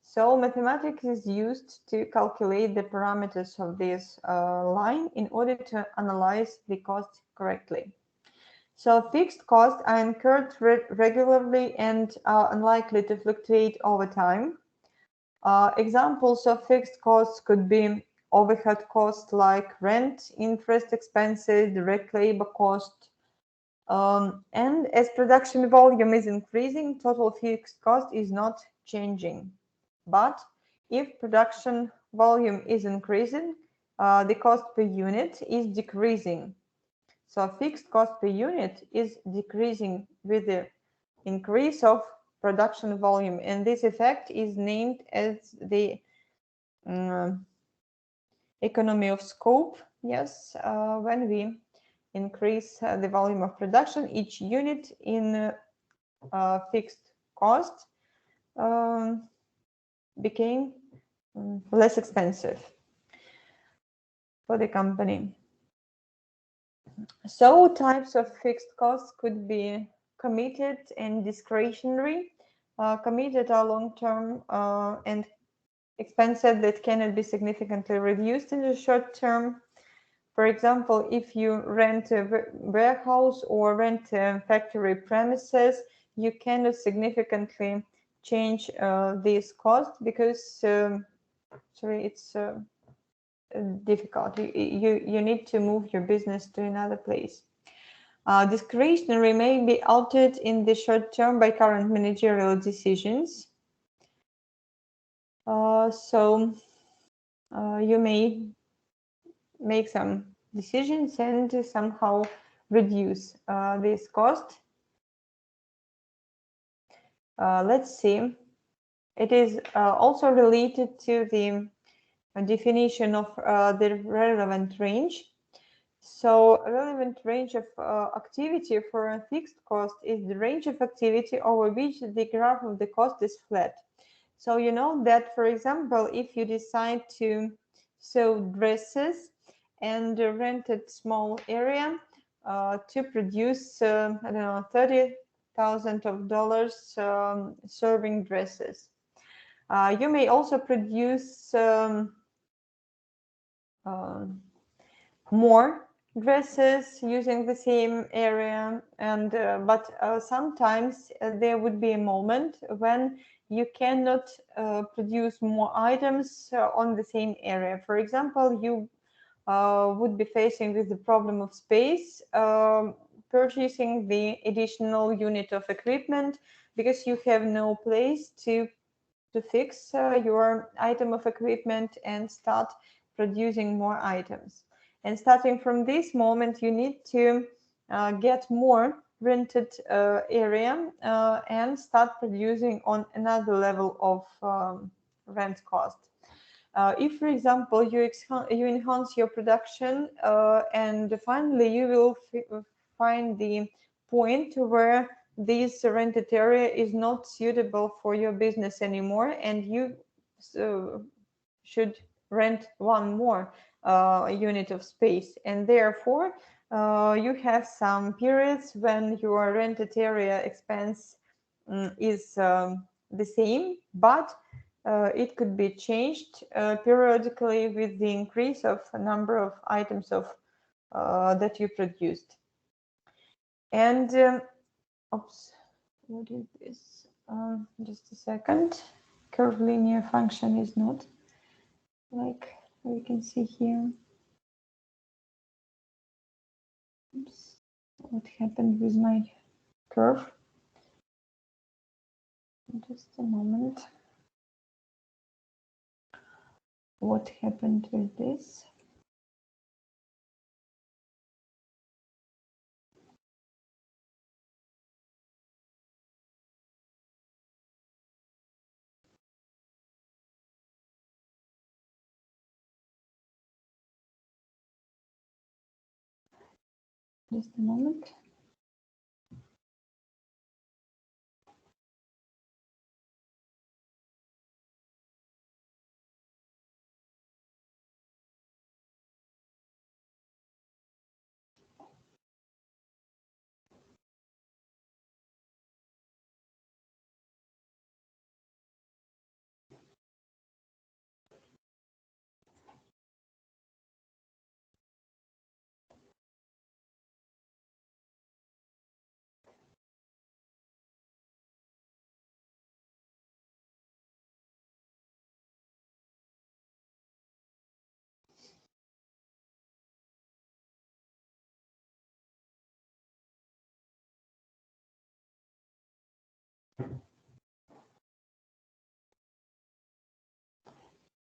So mathematics is used to calculate the parameters of this line in order to analyze the cost correctly. So fixed costs are incurred regularly and are unlikely to fluctuate over time. Examples of fixed costs could be overhead costs like rent, interest expenses, direct labor cost. And as production volume is increasing, total fixed cost is not changing. But if production volume is increasing, the cost per unit is decreasing. So fixed cost per unit is decreasing with the increase of production volume, and this effect is named as the economy of scope. Yes, when we increase the volume of production, each unit in fixed cost became less expensive for the company. So types of fixed costs could be committed and discretionary. Committed are long-term and expenses that cannot be significantly reduced in the short term. For example, if you rent a warehouse or rent factory premises, you cannot significantly change these costs because it's difficult. You need to move your business to another place. Discretionary may be altered in the short term by current managerial decisions. So you may make some decisions and somehow reduce this cost. Let's see It is also related to the definition of the relevant range. So relevant range of activity for a fixed cost is the range of activity over which the graph of the cost is flat. So you know that, for example, if you decide to sew dresses and rent a small area to produce, I don't know, $30,000 serving dresses. You may also produce more dresses using the same area, and but sometimes there would be a moment when you cannot produce more items on the same area. For example, you would be facing with the problem of space, purchasing the additional unit of equipment because you have no place to fix your item of equipment and start producing more items. And starting from this moment, you need to get more rented area and start producing on another level of rent cost. If, for example, you enhance your production and finally you will find the point where this rented area is not suitable for your business anymore, and you should rent one more unit of space, and therefore you have some periods when your rented area expense is the same, but it could be changed periodically with the increase of a number of items of that you produced. And oops, what is this? Just a second. Curvilinear function is not like we can see here. Oops, what happened with my curve? Just a moment. What happened with this? Just a moment.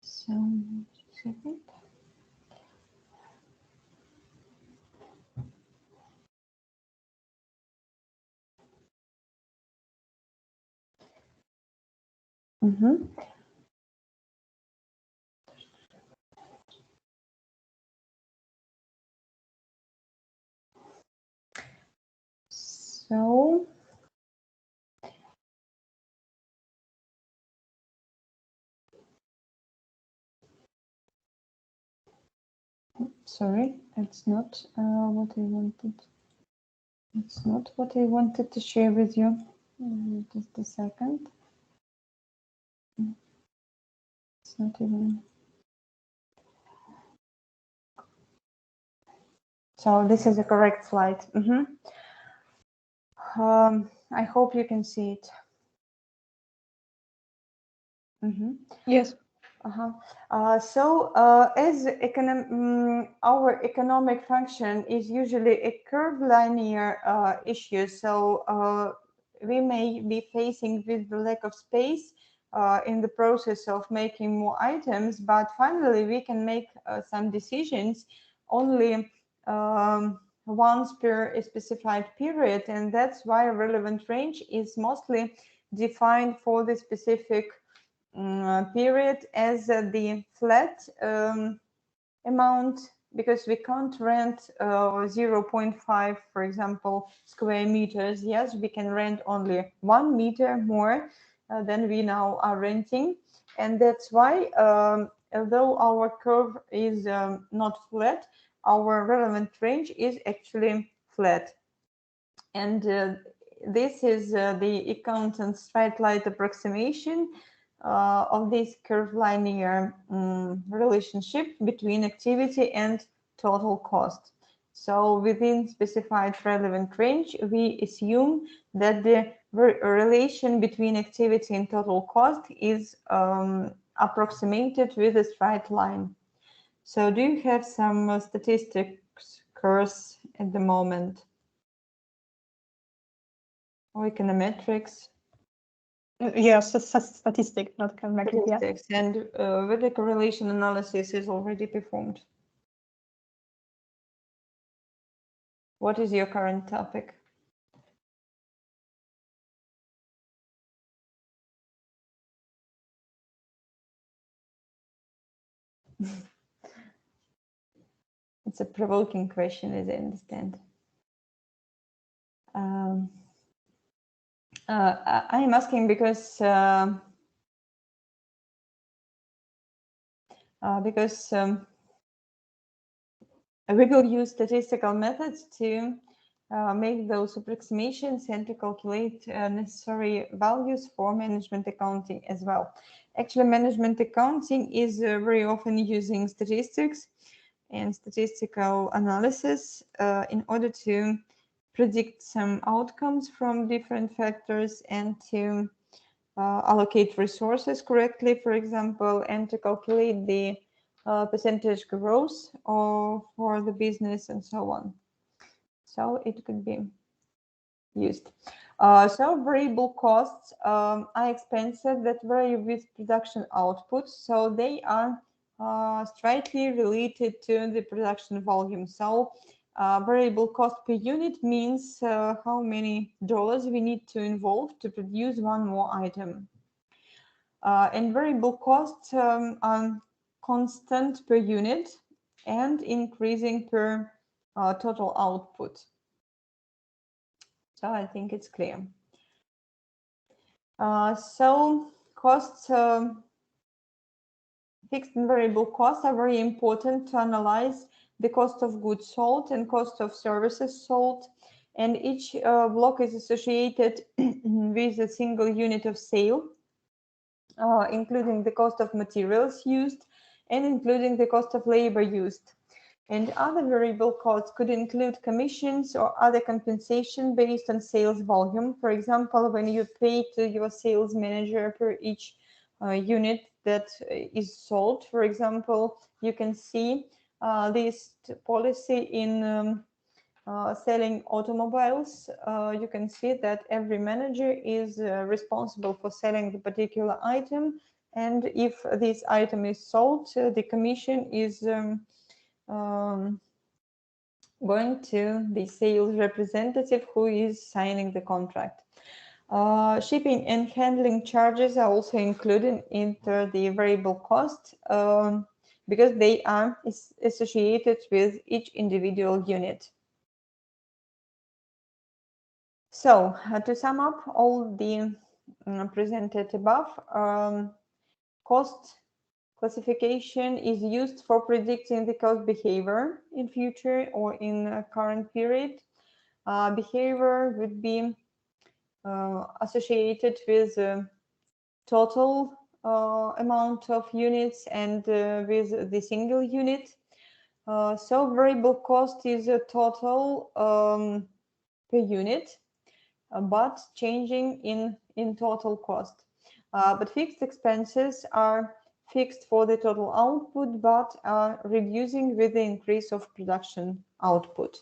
So, second. So, sorry, that's not what I wanted. It's not what I wanted to share with you. Just a second. It's not even. So this is the correct slide. I hope you can see it. Yes. So as our economic function is usually a curvilinear issue, so we may be facing with the lack of space in the process of making more items, but finally we can make some decisions only once per a specified period, and that's why relevant range is mostly defined for the specific period as the flat amount, because we can't rent 0.5, for example, square meters. Yes, we can rent only 1 meter more than we now are renting. And that's why, although our curve is not flat, our relevant range is actually flat. And this is the accountant's straight line approximation of this curve linear relationship between activity and total cost. So within specified relevant range, we assume that the relation between activity and total cost is approximated with a straight line. So do you have some statistics curves at the moment? Or econometrics? Yes, statistic, not econometric. Statistics, yeah. And whether correlation analysis is already performed. What is your current topic? It's a provoking question, as I understand. I am asking because we will use statistical methods to make those approximations and to calculate necessary values for management accounting as well. Actually, management accounting is very often using statistics and statistical analysis in order to predict some outcomes from different factors and to allocate resources correctly, for example, and to calculate the percentage growth for the business and so on. So it could be used. So variable costs are expenses that vary with production output. So they are straightly related to the production volume. So variable cost per unit means how many dollars we need to involve to produce one more item. And variable costs are constant per unit and increasing per total output. So I think it's clear. So costs, fixed and variable costs are very important to analyze the cost of goods sold and cost of services sold. And each block is associated with a single unit of sale, including the cost of materials used and including the cost of labor used. And other variable costs could include commissions or other compensation based on sales volume. For example, when you pay to your sales manager per each unit that is sold, for example, you can see this policy in selling automobiles. You can see that every manager is responsible for selling the particular item. And if this item is sold, the commission is going to the sales representative who is signing the contract. Shipping and handling charges are also included into the variable cost because they are associated with each individual unit. So to sum up all the presented above, cost classification is used for predicting the cost behavior in future or in a current period. Behavior would be associated with total amount of units and with the single unit. So variable cost is a total per unit, but changing in total cost. But fixed expenses are fixed for the total output, but are reducing with the increase of production output.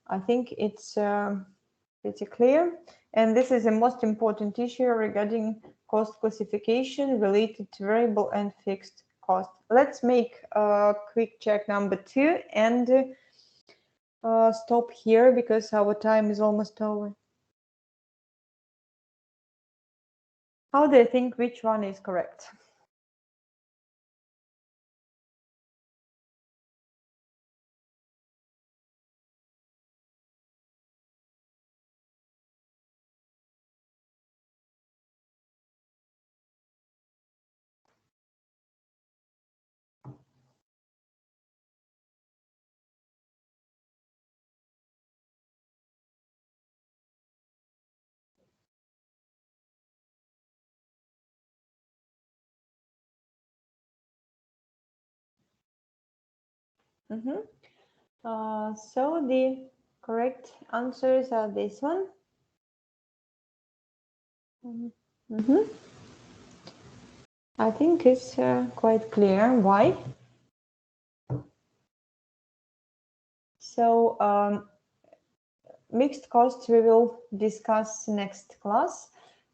I think it's pretty clear. And this is the most important issue regarding cost classification related to variable and fixed cost. Let's make a quick check number 2 and stop here because our time is almost over. How do you think which one is correct? So the correct answers are this one. I think it's quite clear why. So mixed costs we will discuss next class.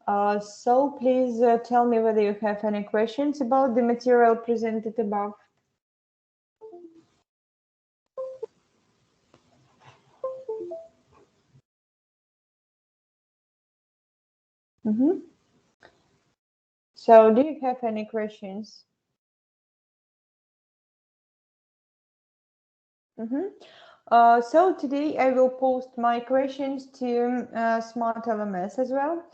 So please tell me whether you have any questions about the material presented above. So do you have any questions? So today I will post my questions to Smart LMS as well.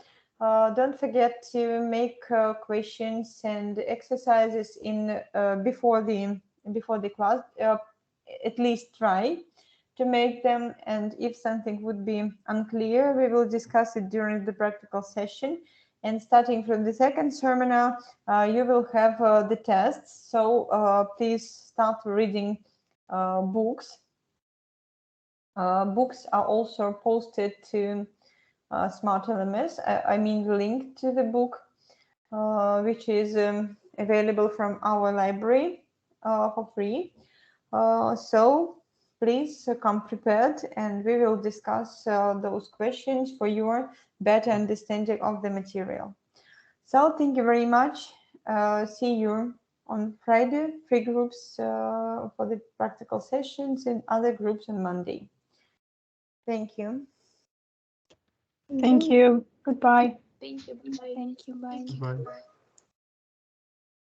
Don't forget to make questions and exercises in before the class. At least try to make them, and if something would be unclear, we will discuss it during the practical session. And starting from the second seminar, you will have the tests. So please start reading books. Books are also posted to Smart LMS. I mean the link to the book, which is available from our library for free. So please come prepared, and we will discuss those questions for your better understanding of the material. So thank you very much. See you on Friday, 3 groups for the practical sessions, and other groups on Monday. Thank you. Thank you. Goodbye. Thank you. Bye. Thank you. Bye. Bye.